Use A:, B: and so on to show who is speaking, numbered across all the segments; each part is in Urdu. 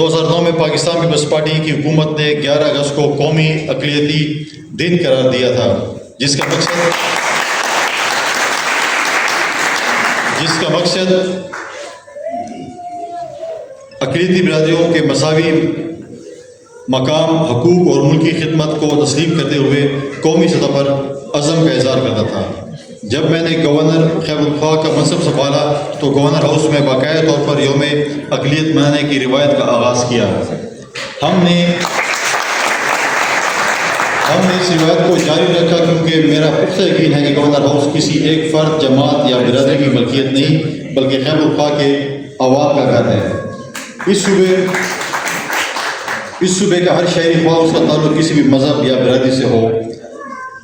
A: 2009 میں پاکستان پیپلز پارٹی کی حکومت نے 11 اگست کو قومی اقلیتی دن قرار دیا تھا، جس کا مقصد اقلیتی برادریوں کے مساوی مقام، حقوق اور ملکی خدمت کو تسلیم کرتے ہوئے قومی سطح پر عزم کا اظہار کرنا تھا۔ جب میں نے گورنر خیبر پختونخوا کا منصب سنبھالا تو گورنر ہاؤس میں باقاعدہ طور پر یوم اقلیت منانے کی روایت کا آغاز کیا۔ ہم نے اس روایت کو جاری رکھا کیونکہ میرا پختہ یقین ہے کہ گورنر ہاؤس کسی ایک فرد، جماعت یا برادری کی ملکیت نہیں بلکہ خیبر پختونخوا کے عوام کا گھر ہے۔ اس صوبے کا ہر شہری، خواہ اس کا تعلق کسی بھی مذہب یا برادری سے ہو،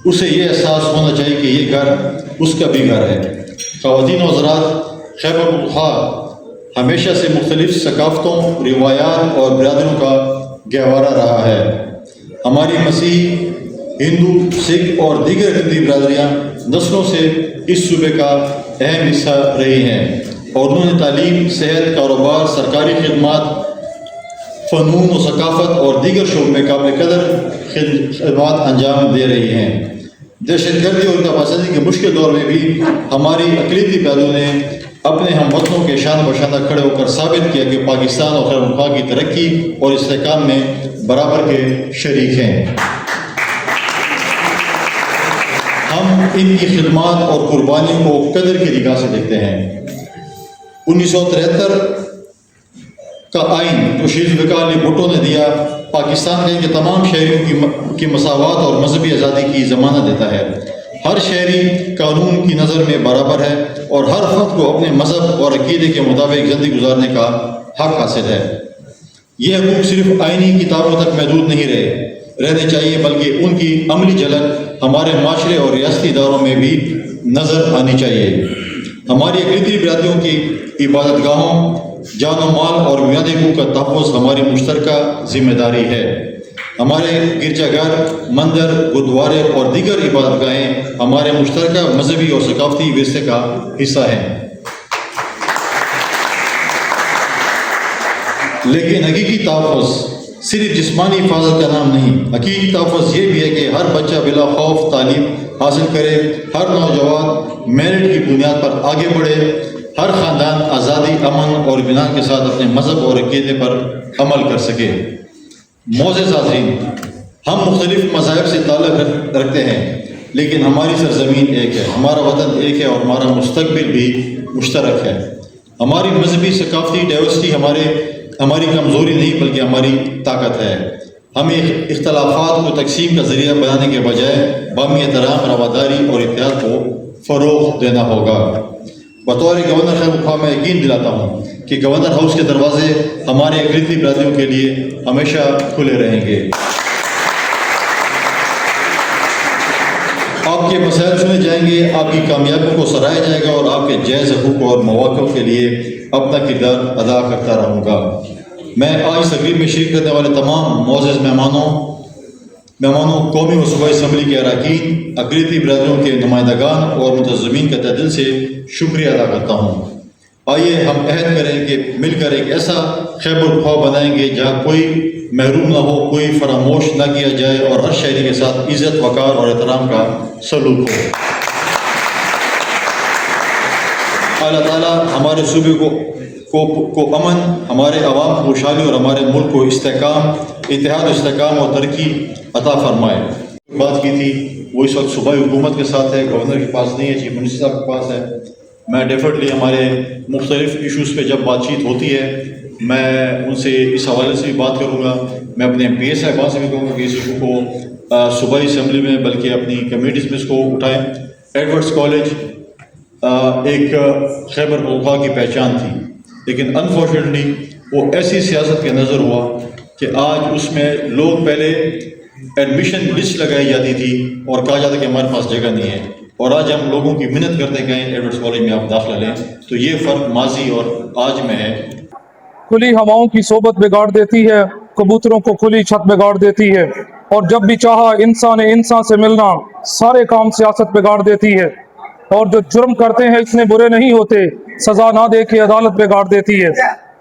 A: اسے یہ احساس ہونا چاہیے کہ یہ گھر اس کا بھی گھر ہے۔ خواتین و حضرات، خیبر پختونخوا ہمیشہ سے مختلف ثقافتوں، روایات اور برادریوں کا گہوارہ رہا ہے۔ ہماری مسیحی، ہندو، سکھ اور دیگر اقلیتی برادریاں نسلوں سے اس صوبے کا اہم حصہ رہی ہیں اور انہوں نے تعلیم، صحت، کاروبار، سرکاری خدمات، فنون و ثقافت اور دیگر شعبوں میں قابل قدر خدمات انجام دے رہی ہیں۔ دہشت گردی اور انتہا پسندی کے مشکل دور میں بھی ہماری اقلیتی برادریوں نے اپنے ہم وطنوں کے شان بشانہ کھڑے ہو کر ثابت کیا کہ پاکستان اور خیبر پختونخوا کی ترقی اور استحکام میں برابر کے شریک ہیں۔ ہم ان کی خدمات اور قربانیوں کو قدر کی نگاہ سے دیکھتے ہیں۔ 1973 کا آئین جو شریف ذوالفقار علی بھٹو نے دیا، پاکستان کے تمام شہریوں کی مساوات اور مذہبی آزادی کی ضمانت دیتا ہے۔ ہر شہری قانون کی نظر میں برابر ہے اور ہر فرد کو اپنے مذہب اور عقیدے کے مطابق زندگی گزارنے کا حق حاصل ہے۔ یہ حقوق صرف آئینی کتابوں تک محدود نہیں رہنے چاہیے بلکہ ان کی عملی جھلک ہمارے معاشرے اور ریاستی اداروں میں بھی نظر آنی چاہیے۔ ہماری اقلیتی برادریوں کی عبادت گاہوں، جان و مال اور بنیادی حقوق کا تحفظ ہماری مشترکہ ذمہ داری ہے۔ ہمارے گرجا گھر، مندر، گردوارے اور دیگر عبادت گاہیں ہمارے مشترکہ مذہبی اور ثقافتی ورثے کا حصہ ہیں۔ لیکن حقیقی تحفظ صرف جسمانی حفاظت کا نام نہیں، حقیقی تحفظ یہ بھی ہے کہ ہر بچہ بلا خوف تعلیم حاصل کرے، ہر نوجوان میرٹ کی بنیاد پر آگے بڑھے، ہر خاندان آزادی، امن اور اطمینان کے ساتھ اپنے مذہب اور عقیدے پر عمل کر سکے۔ معزز حاضرین، ہم مختلف مذاہب سے تعلق رکھتے ہیں لیکن ہماری سرزمین ایک ہے، ہمارا وطن ایک ہے اور ہمارا مستقبل بھی مشترک ہے۔ ہماری مذہبی ثقافتی ڈائیورسٹی ہماری کمزوری نہیں بلکہ ہماری طاقت ہے۔ ہمیں اختلافات کو تقسیم کا ذریعہ بنانے کے بجائے باہمی احترام، رواداری اور اتحاد کو فروغ دینا ہوگا۔ بطور گورنر خیبر پختونخوا میں یقین دلاتا ہوں کہ گورنر ہاؤس کے دروازے ہمارے اقلیتی برادریوں کے لیے ہمیشہ کھلے رہیں گے۔ آپ کے مسائل سنے جائیں گے، آپ کی کامیابیوں کو سراہا جائے گا اور آپ کے جائز حقوق اور مواقع کے لیے اپنا کردار ادا کرتا رہوں گا۔ میں آج اس تقریب میں شریک کرنے والے تمام معزز مہمانوں، قومی و صوبائی اسمبلی کے اراکین، اقلیتی برادریوں کے نمائندگان اور منتظمین کا تہہ دل سے شکریہ ادا کرتا ہوں۔ آئیے ہم عہد کریں کہ مل کر ایک ایسا خیبر پختونخوا بنائیں گے جہاں کوئی محروم نہ ہو، کوئی فراموش نہ کیا جائے اور ہر شہری کے ساتھ عزت، وقار اور احترام کا سلوک ہو۔ اللہ تعالیٰ ہمارے صوبے کو امن، ہمارے عوام کو خوشحالی اور ہمارے ملک کو استحکام، اتحاد و استحکام اور ترقی عطا فرمائے۔ بات کی تھی وہ اس وقت صوبائی حکومت کے ساتھ ہے، گورنر کے پاس نہیں ہے، چیف منسٹر صاحب کے پاس ہے۔ میں ڈیفینیٹلی ہمارے مختلف ایشوز پہ جب بات چیت ہوتی ہے میں ان سے اس حوالے سے بھی بات کروں گا۔ میں اپنے پی ایس صاحبان سے بھی کہوں گا کہ اس ایشو کو صوبائی اسمبلی میں بلکہ اپنی کمیٹیز میں اس کو اٹھائیں۔ ایڈورڈس کالج ایک خیبر پختونخوا کی پہچان تھی لیکن انفارچونیٹلی وہ ایسی سیاست کے نظر ہوا کہ آج اس میں لوگ پہلے ایڈمیشن لسٹ لگائی جاتی تھی اور کہا جاتا کہ ہمارے پاس جگہ نہیں ہے، اور آج ہم لوگوں کی منت کرتے ہیں کہ ایڈورڈس کالج میں آپ داخلہ لیں۔ تو یہ فرق ماضی اور آج میں ہے۔
B: کھلی ہواؤں کی صحبت بگاڑ دیتی ہے، کبوتروں کو کھلی چھت بگاڑ دیتی ہے، اور جب بھی چاہا انسان سے ملنا سارے کام سیاست بگاڑ دیتی ہے، اور جو جرم کرتے ہیں اتنے برے نہیں ہوتے، سزا نہ دے کے عدالت بگاڑ دیتی ہے۔